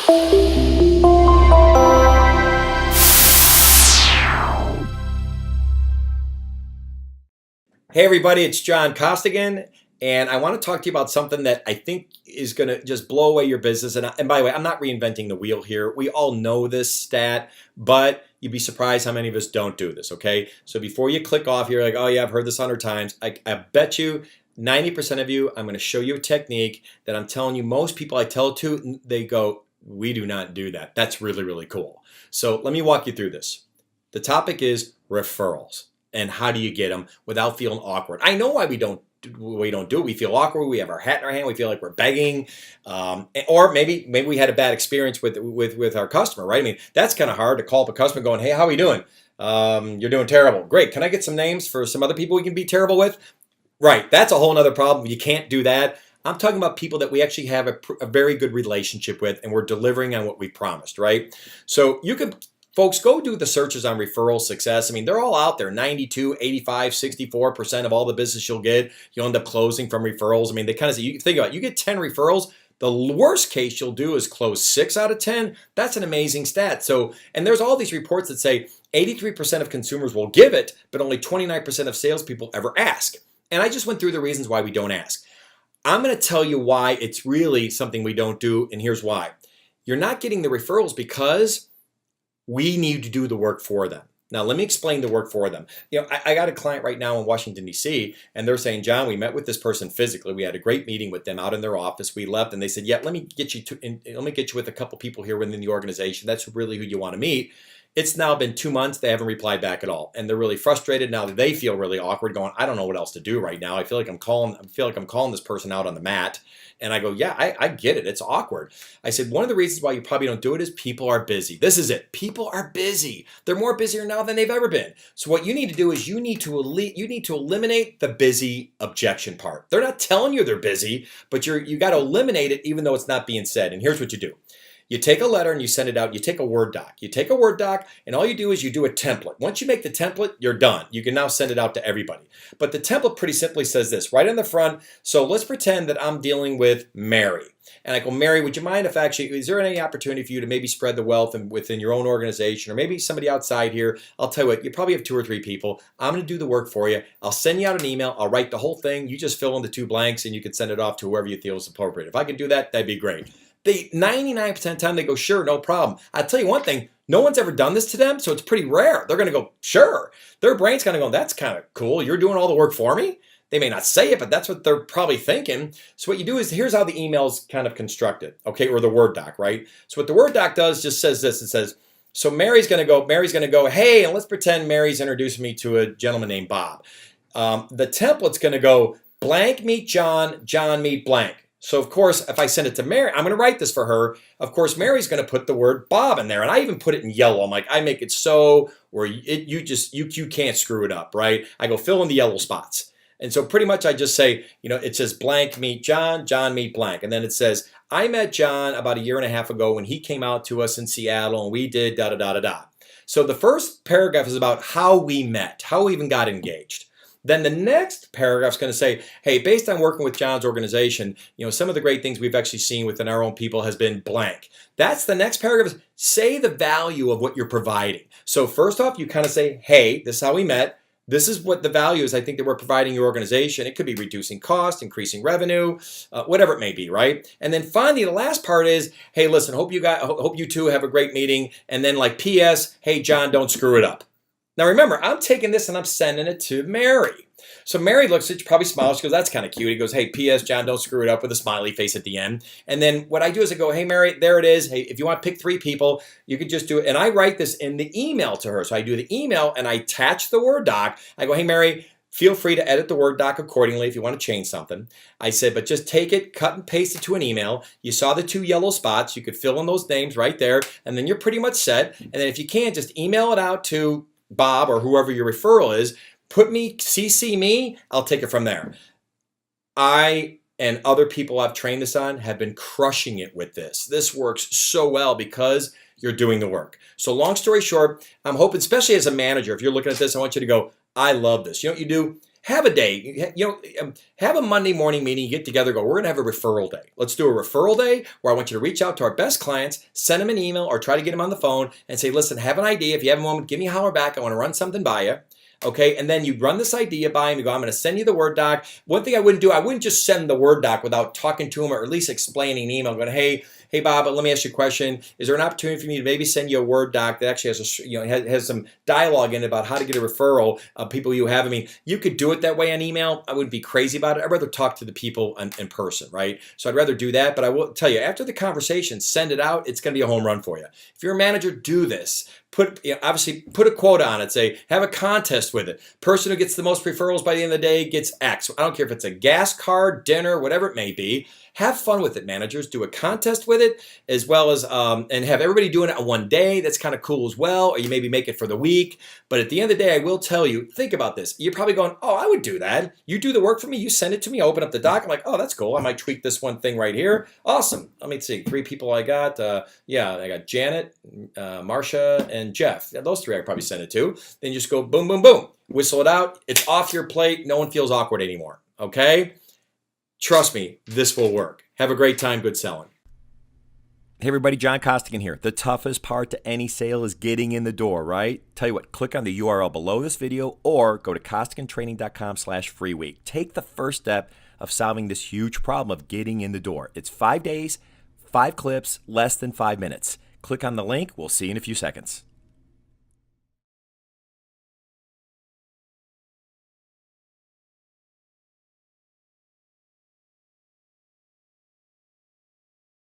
Hey everybody, it's John Costigan, and I want to talk to you about something that I think is going to just blow away your business. And by the way, I'm not reinventing the wheel here. We all know this stat, but you'd be surprised how many of us don't do this, okay? So before you click off, you're like, oh yeah, I've heard this 100 times. I bet you 90% of you, I'm going to show you a technique that I'm telling you most people I tell it to, they go, we do not do that. That's really, really cool. So let me walk you through this. The topic is referrals. And how do you get them without feeling awkward? I know why we don't do it. We feel awkward. We have our hat in our hand. We feel like we're begging, or maybe we had a bad experience with our customer, right? I mean, that's kind of hard to call up a customer going, "Hey, how are we doing? You're doing terrible. Great. Can I get some names for some other people we can be terrible with?" Right. That's a whole other problem. You can't do that. I'm talking about people that we actually have a very good relationship with, and we're delivering on what we promised, right? So you could. Folks, go do the searches on referral success. I mean, they're all out there. 92, 85, 64% of all the business you'll get, you'll end up closing from referrals. I mean, they kind of say, you think about it, you get 10 referrals, the worst case you'll do is close 6 out of 10. That's an amazing stat. So, and there's all these reports that say 83% of consumers will give it, but only 29% of salespeople ever ask. And I just went through the reasons why we don't ask. I'm going to tell you why it's really something we don't do, and here's why. You're not getting the referrals because we need to do the work for them. Now, let me explain the work for them. You know, I got a client right now in Washington, D.C., and they're saying, John, we met with this person physically. We had a great meeting with them out in their office. We left, and they said, yeah, let me get you with a couple people here within the organization. That's really who you want to meet. It's now been 2 months. They haven't replied back at all, and they're really frustrated now. That they feel really awkward, going, I don't know what else to do right now. I feel like I'm calling this person out on the mat. And I go, yeah, I get it. It's awkward. I said, one of the reasons why you probably don't do it is people are busy. This is it. People are busy. They're more busier now than they've ever been. So what you need to do is you need to eliminate the busy objection part. They're not telling you they're busy, but you got to eliminate it even though it's not being said. And here's what you do. You take a letter and you send it out. You take a Word doc. You take a Word doc, and all you do is you do a template. Once you make the template, you're done. You can now send it out to everybody. But the template pretty simply says this, right in the front. So let's pretend that I'm dealing with Mary. And I go, Mary, would you mind if is there any opportunity for you to maybe spread the wealth within your own organization, or maybe somebody outside here? I'll tell you what, you probably have 2 or 3 people. I'm going to do the work for you. I'll send you out an email. I'll write the whole thing. You just fill in the 2 blanks, and you can send it off to whoever you feel is appropriate. If I can do that, that'd be great. 99% of the time they go, sure, no problem. I'll tell you one thing, no one's ever done this to them, so it's pretty rare. They're going to go, sure. Their brain's going to go, that's kind of cool. You're doing all the work for me? They may not say it, but that's what they're probably thinking. So what you do is, here's how the email's kind of constructed, okay, or the Word doc, right? So what the Word doc does just says this. It says, so Mary's going to go, hey, and let's pretend Mary's introducing me to a gentleman named Bob. The template's going to go, blank meet John, John meet blank. So, of course, if I send it to Mary, I'm going to write this for her. Of course, Mary's going to put the word Bob in there. And I even put it in yellow. I'm like, I make it so where you can't screw it up, right? I go fill in the yellow spots. And so pretty much I just say, it says blank meet John, John meet blank. And then it says, I met John about 1.5 years ago when he came out to us in Seattle and we did da-da-da-da-da. So the first paragraph is about how we met, how we even got engaged. Then the next paragraph is going to say, hey, based on working with John's organization, some of the great things we've actually seen within our own people has been blank. That's the next paragraph. Say the value of what you're providing. So first off, you kind of say, hey, this is how we met. This is what the value is I think that we're providing your organization. It could be reducing cost, increasing revenue, whatever it may be, right? And then finally, the last part is, hey, listen, hope you two have a great meeting. And then like P.S., hey, John, don't screw it up. Now remember, I'm taking this and I'm sending it to Mary. So Mary looks at it, she probably smiles, she goes, that's kind of cute. He goes, hey, P.S. John, don't screw it up, with a smiley face at the end. And then what I do is I go, hey, Mary, there it is. Hey, if you want to pick 3 people, you could just do it. And I write this in the email to her. So I do the email and I attach the Word doc. I go, hey, Mary, feel free to edit the Word doc accordingly if you want to change something. I said, but just take it, cut and paste it to an email. You saw the 2 yellow spots. You could fill in those names right there. And then you're pretty much set. And then if you can, just email it out to Bob or whoever your referral is, CC me, I'll take it from there. I and other people I've trained this on have been crushing it with this. This works so well because you're doing the work. So long story short, I'm hoping, especially as a manager, if you're looking at this, I want you to go, I love this. You know what you do? have a day, have a Monday morning meeting, get together, go, we're going to have a referral day. Let's do a referral day where I want you to reach out to our best clients, send them an email or try to get them on the phone and say, listen, have an idea. If you have a moment, give me a holler back. I want to run something by you. Okay, and then you run this idea by him. You go, I'm going to send you the Word doc. One thing I wouldn't do, I wouldn't just send the Word doc without talking to him or at least explaining an email. Going, hey Bob, let me ask you a question. Is there an opportunity for me to maybe send you a Word doc that actually has some dialogue in it about how to get a referral of people you have? I mean, you could do it that way on email. I wouldn't be crazy about it. I'd rather talk to the people in person, right? So I'd rather do that. But I will tell you, after the conversation, send it out. It's going to be a home run for you. If you're a manager, do this. Obviously put a quota on it. Say, have a contest with it. Person who gets the most referrals by the end of the day gets X. I don't care if it's a gas card, dinner, whatever it may be. Have fun with it, managers. Do a contest with it as well as, and have everybody doing it on one day. That's kind of cool as well. Or you maybe make it for the week. But at the end of the day, I will tell you, think about this. You're probably going, oh, I would do that. You do the work for me. You send it to me. I open up the doc. I'm like, oh, that's cool. I might tweak this one thing right here. Awesome. Let me see. 3 people I got. I got Janet, Marcia, and Jeff. Yeah, those 3 I probably send it to. Then you just go boom, boom, boom. Whistle it out. It's off your plate. No one feels awkward anymore. Okay? Trust me, this will work. Have a great time. Good selling. Hey everybody, John Costigan here. The toughest part to any sale is getting in the door, right? Tell you what, click on the URL below this video or go to costigantraining.com/free week. Take the first step of solving this huge problem of getting in the door. It's 5 days, 5 clips, less than 5 minutes. Click on the link. We'll see you in a few seconds.